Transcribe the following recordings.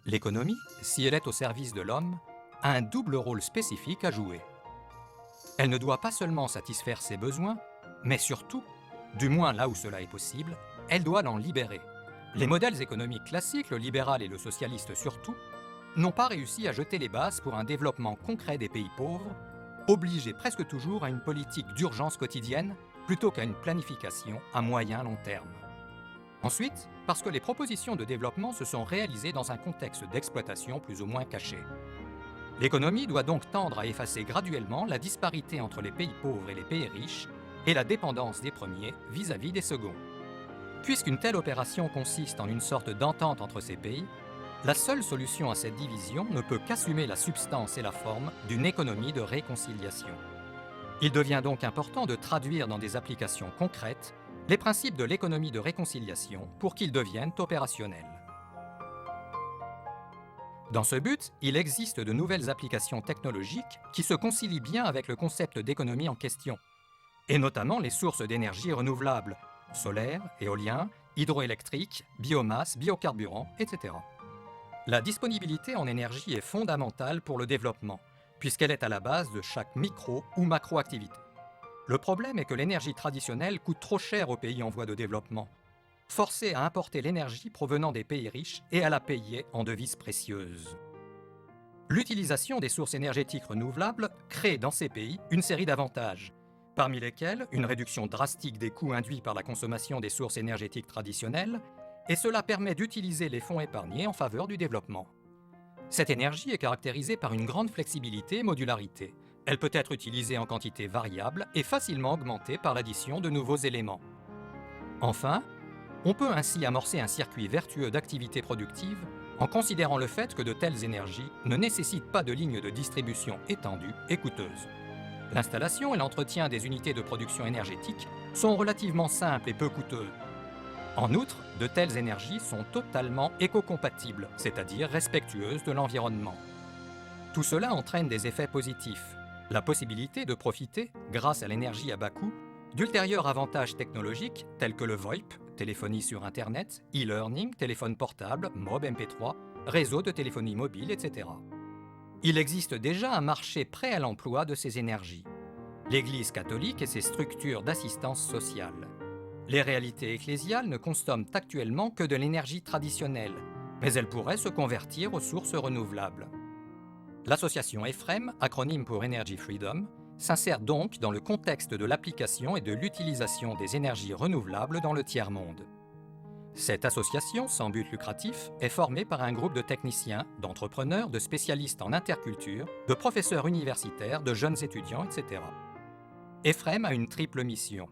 L'économie, si elle est au service de l'homme, a un double rôle spécifique à jouer. Elle ne doit pas seulement satisfaire ses besoins, mais surtout, du moins là où cela est possible, elle doit l'en libérer. Les modèles économiques classiques, le libéral et le socialiste surtout, n'ont pas réussi à jeter les bases pour un développement concret des pays pauvres, obligés presque toujours à une politique d'urgence quotidienne plutôt qu'à une planification à moyen-long terme. Ensuite, parce que les propositions de développement se sont réalisées dans un contexte d'exploitation plus ou moins caché. L'économie doit donc tendre à effacer graduellement la disparité entre les pays pauvres et les pays riches et la dépendance des premiers vis-à-vis des seconds. Puisqu'une telle opération consiste en une sorte d'entente entre ces pays, la seule solution à cette division ne peut qu'assumer la substance et la forme d'une économie de réconciliation. Il devient donc important de traduire dans des applications concrètes les principes de l'économie de réconciliation pour qu'ils deviennent opérationnels. Dans ce but, il existe de nouvelles applications technologiques qui se concilient bien avec le concept d'économie en question, et notamment les sources d'énergie renouvelables, solaire, éolien, hydroélectrique, biomasse, biocarburant, etc. La disponibilité en énergie est fondamentale pour le développement, puisqu'elle est à la base de chaque micro ou macro-activité. Le problème est que l'énergie traditionnelle coûte trop cher aux pays en voie de développement, forcés à importer l'énergie provenant des pays riches et à la payer en devises précieuses. L'utilisation des sources énergétiques renouvelables crée dans ces pays une série d'avantages, parmi lesquels une réduction drastique des coûts induits par la consommation des sources énergétiques traditionnelles, et cela permet d'utiliser les fonds épargnés en faveur du développement. Cette énergie est caractérisée par une grande flexibilité et modularité. Elle peut être utilisée en quantité variable et facilement augmentée par l'addition de nouveaux éléments. Enfin, on peut ainsi amorcer un circuit vertueux d'activité productive en considérant le fait que de telles énergies ne nécessitent pas de lignes de distribution étendues et coûteuses. L'installation et l'entretien des unités de production énergétique sont relativement simples et peu coûteux. En outre, de telles énergies sont totalement éco-compatibles, c'est-à-dire respectueuses de l'environnement. Tout cela entraîne des effets positifs. La possibilité de profiter, grâce à l'énergie à bas coût, d'ultérieurs avantages technologiques tels que le VoIP, téléphonie sur Internet, e-learning, téléphone portable, mob MP3, réseau de téléphonie mobile, etc. Il existe déjà un marché prêt à l'emploi de ces énergies. L'Église catholique et ses structures d'assistance sociale. Les réalités ecclésiales ne consomment actuellement que de l'énergie traditionnelle, mais elles pourraient se convertir aux sources renouvelables. L'association EFREM, acronyme pour Energy Freedom, s'insère donc dans le contexte de l'application et de l'utilisation des énergies renouvelables dans le tiers-monde. Cette association sans but lucratif est formée par un groupe de techniciens, d'entrepreneurs, de spécialistes en interculture, de professeurs universitaires, de jeunes étudiants, etc. EFREM a une triple mission.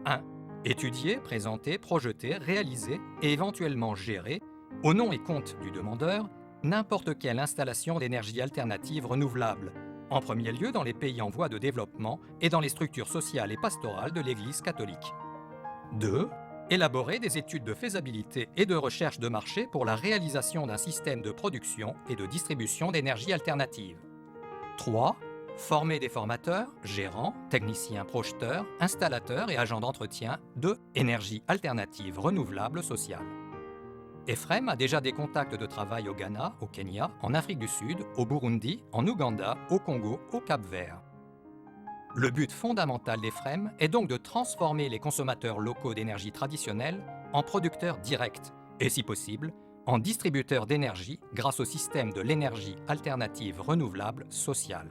1. Étudier, présenter, projeter, réaliser et éventuellement gérer, au nom et compte du demandeur, n'importe quelle installation d'énergie alternative renouvelable, en premier lieu dans les pays en voie de développement et dans les structures sociales et pastorales de l'Église catholique. 2. Élaborer des études de faisabilité et de recherche de marché pour la réalisation d'un système de production et de distribution d'énergie alternative. 3. Former des formateurs, gérants, techniciens projeteurs, installateurs et agents d'entretien de énergie alternative renouvelable sociale. EFREM a déjà des contacts de travail au Ghana, au Kenya, en Afrique du Sud, au Burundi, en Ouganda, au Congo, au Cap-Vert. Le but fondamental d'EFREM est donc de transformer les consommateurs locaux d'énergie traditionnelle en producteurs directs et, si possible, en distributeurs d'énergie grâce au système de l'énergie alternative renouvelable sociale.